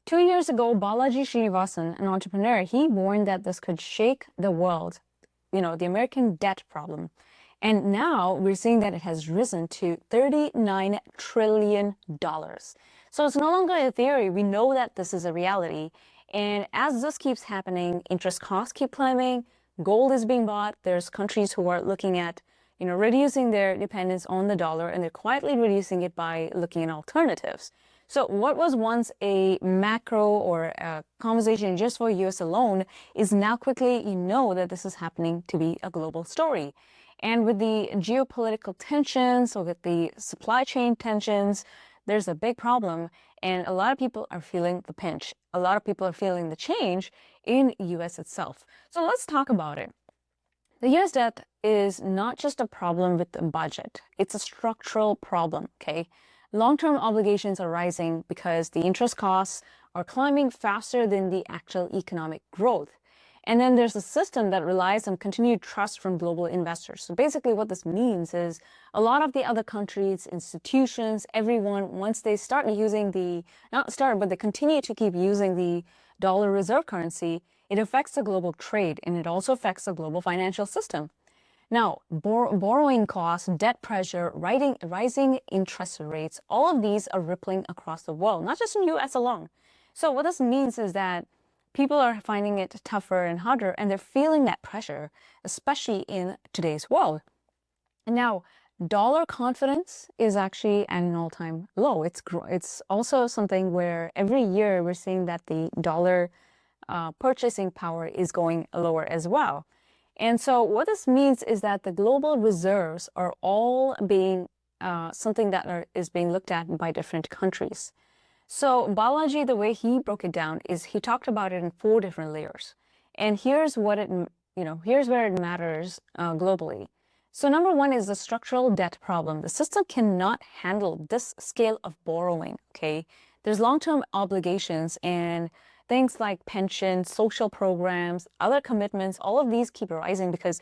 2 years ago, Balaji Srinivasan, an entrepreneur, he warned that this could shake the world, the American debt problem. And now we're seeing that it has risen to $39 trillion. So it's no longer a theory. We know that this is a reality. And as this keeps happening, interest costs keep climbing, gold is being bought. There's countries who are looking at, reducing their dependence on the dollar, and they're quietly reducing it by looking at alternatives. So what was once a macro or a conversation just for US alone is now quickly, that this is happening to be a global story. And with the geopolitical tensions or with the supply chain tensions, there's a big problem. And a lot of people are feeling the pinch. A lot of people are feeling the change in US itself. So let's talk about it. The US debt is not just a problem with the budget. It's a structural problem, okay? Long-term obligations are rising because the interest costs are climbing faster than the actual economic growth. And then there's a system that relies on continued trust from global investors. So basically what this means is a lot of the other countries, institutions, everyone, once they start using but they continue to keep using the dollar reserve currency, it affects the global trade and it also affects the global financial system. Now, borrowing costs, debt pressure, rising interest rates, all of these are rippling across the world, not just in US alone. So what this means is that people are finding it tougher and harder, and they're feeling that pressure, especially in today's world. Now, dollar confidence is actually at an all-time low. It's also something where every year we're seeing that the dollar purchasing power is going lower as well. And so what this means is that the global reserves are all being something that is being looked at by different countries. So Balaji, the way he broke it down is he talked about it in 4 different layers. And here's where it matters globally. So number 1 is the structural debt problem. The system cannot handle this scale of borrowing, okay? There's long-term obligations and things like pensions, social programs, other commitments, all of these keep rising because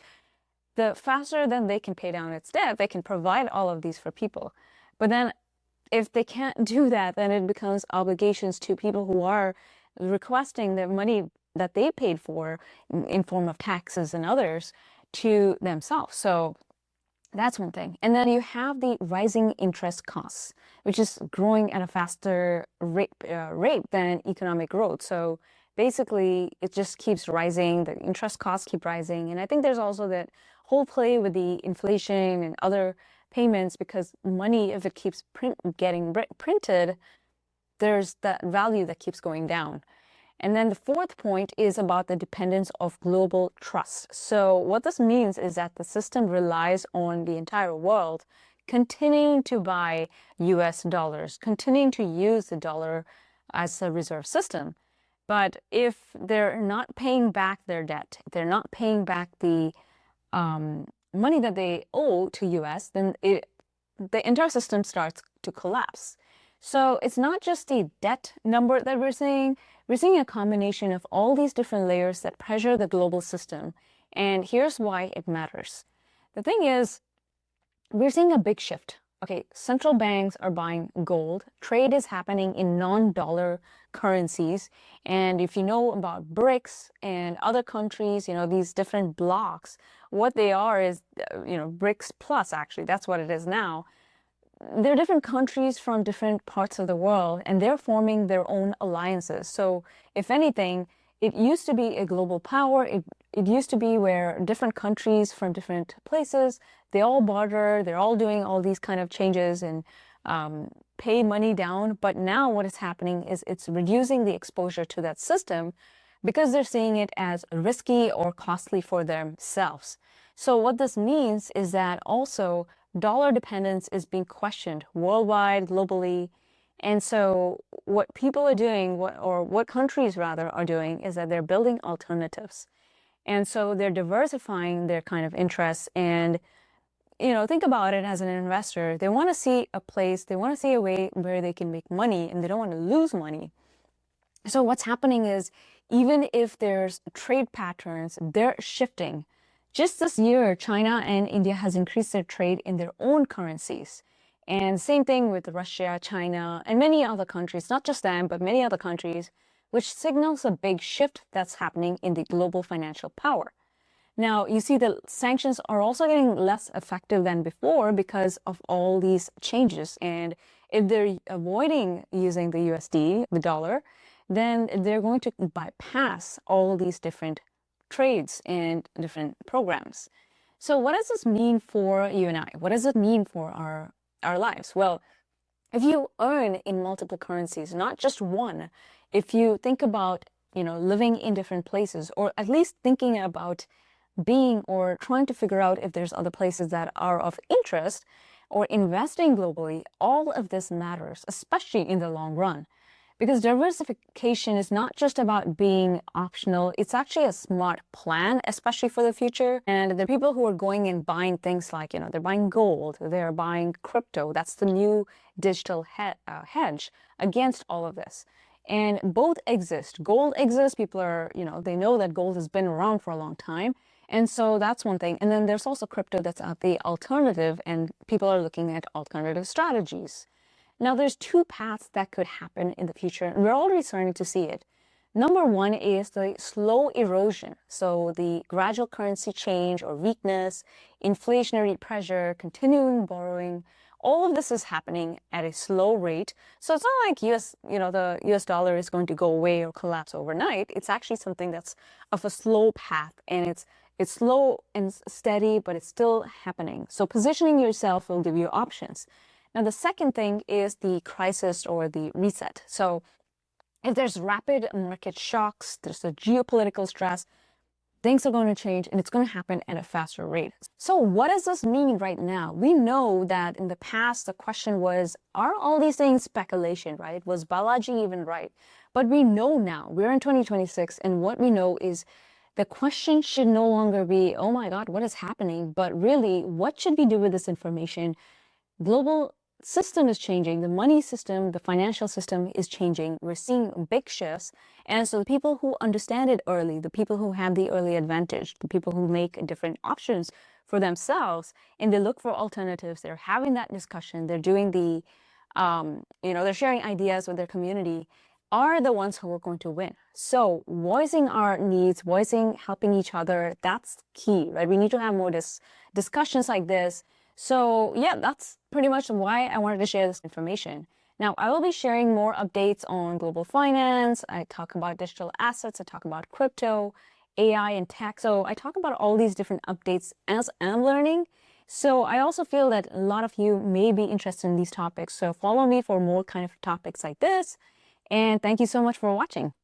the faster than they can pay down its debt, they can provide all of these for people. But then if they can't do that, then it becomes obligations to people who are requesting the money that they paid for in form of taxes and others to themselves. So that's one thing. And then you have the rising interest costs, which is growing at a faster rate than economic growth. So basically, it just keeps rising. The interest costs keep rising. And I think there's also that whole play with the inflation and other payments, because money, if it keeps getting printed, there's that value that keeps going down. And then the 4th point is about the dependence of global trust. So what this means is that the system relies on the entire world continuing to buy US dollars, continuing to use the dollar as a reserve system. But if they're not paying back their debt, they're not paying back the money that they owe to US, then the entire system starts to collapse. So it's not just the debt number that we're seeing a combination of all these different layers that pressure the global system. And here's why it matters. The thing is, we're seeing a big shift. Okay, central banks are buying gold. Trade is happening in non-dollar currencies. And if you know about BRICS and other countries, these different blocks, what they are is, BRICS plus, actually, that's what it is now. They're different countries from different parts of the world, and they're forming their own alliances. So if anything, it used to be a global power. It used to be where different countries from different places, they all barter, they're all doing all these kind of changes and pay money down. But now what is happening is it's reducing the exposure to that system because they're seeing it as risky or costly for themselves. So what this means is that also dollar dependence is being questioned worldwide, globally. And so what people are doing, what countries rather are doing, is that they're building alternatives. And so they're diversifying their kind of interests. And, think about it as an investor. They want to see a place, they want to see a way where they can make money, and they don't want to lose money. So what's happening is, even if there's trade patterns, they're shifting. Just this year, China and India has increased their trade in their own currencies. And same thing with Russia, China, and many other countries, not just them, but many other countries, which signals a big shift that's happening in the global financial power. Now, you see the sanctions are also getting less effective than before because of all these changes. And if they're avoiding using the USD, the dollar, then they're going to bypass all these different trades and different programs. So what does this mean for you and I? What does it mean for our lives? Well, if you earn in multiple currencies, not just one, if you think about, living in different places, or at least thinking about being or trying to figure out if there's other places that are of interest, or investing globally, all of this matters, especially in the long run. Because diversification is not just about being optional, it's actually a smart plan, especially for the future. And the people who are going and buying things like, they're buying gold, they're buying crypto. That's the new digital hedge against all of this. And both exist. Gold exists. People are, they know that gold has been around for a long time. And so that's one thing. And then there's also crypto that's the alternative, and people are looking at alternative strategies. Now, there's two paths that could happen in the future, and we're already starting to see it. Number one is the slow erosion. So the gradual currency change or weakness, inflationary pressure, continuing borrowing, all of this is happening at a slow rate. So it's not like the US dollar is going to go away or collapse overnight. It's actually something that's of a slow path, and it's slow and steady, but it's still happening. So positioning yourself will give you options. Now, the second thing is the crisis or the reset. So if there's rapid market shocks, there's a geopolitical stress, things are going to change, and it's going to happen at a faster rate. So what does this mean right now? We know that in the past, the question was, are all these things speculation, right? Was Balaji even right? But we know now, we're in 2026, and what we know is the question should no longer be, oh my God, what is happening? But really, what should we do with this information? Global system is changing. The money system, the financial system is changing. We're seeing big shifts. And so the people who understand it early, the people who have the early advantage, the people who make different options for themselves, and they look for alternatives, they're having that discussion, they're doing they're sharing ideas with their community, are the ones who are going to win. So voicing our needs, helping each other, that's key, right? We need to have more discussions like this. So yeah, that's pretty much why I wanted to share this information. Now, I will be sharing more updates on global finance. I talk about digital assets. I talk about crypto, AI, and tech. So I talk about all these different updates as I'm learning. So I also feel that a lot of you may be interested in these topics. So follow me for more kind of topics like this. And thank you so much for watching.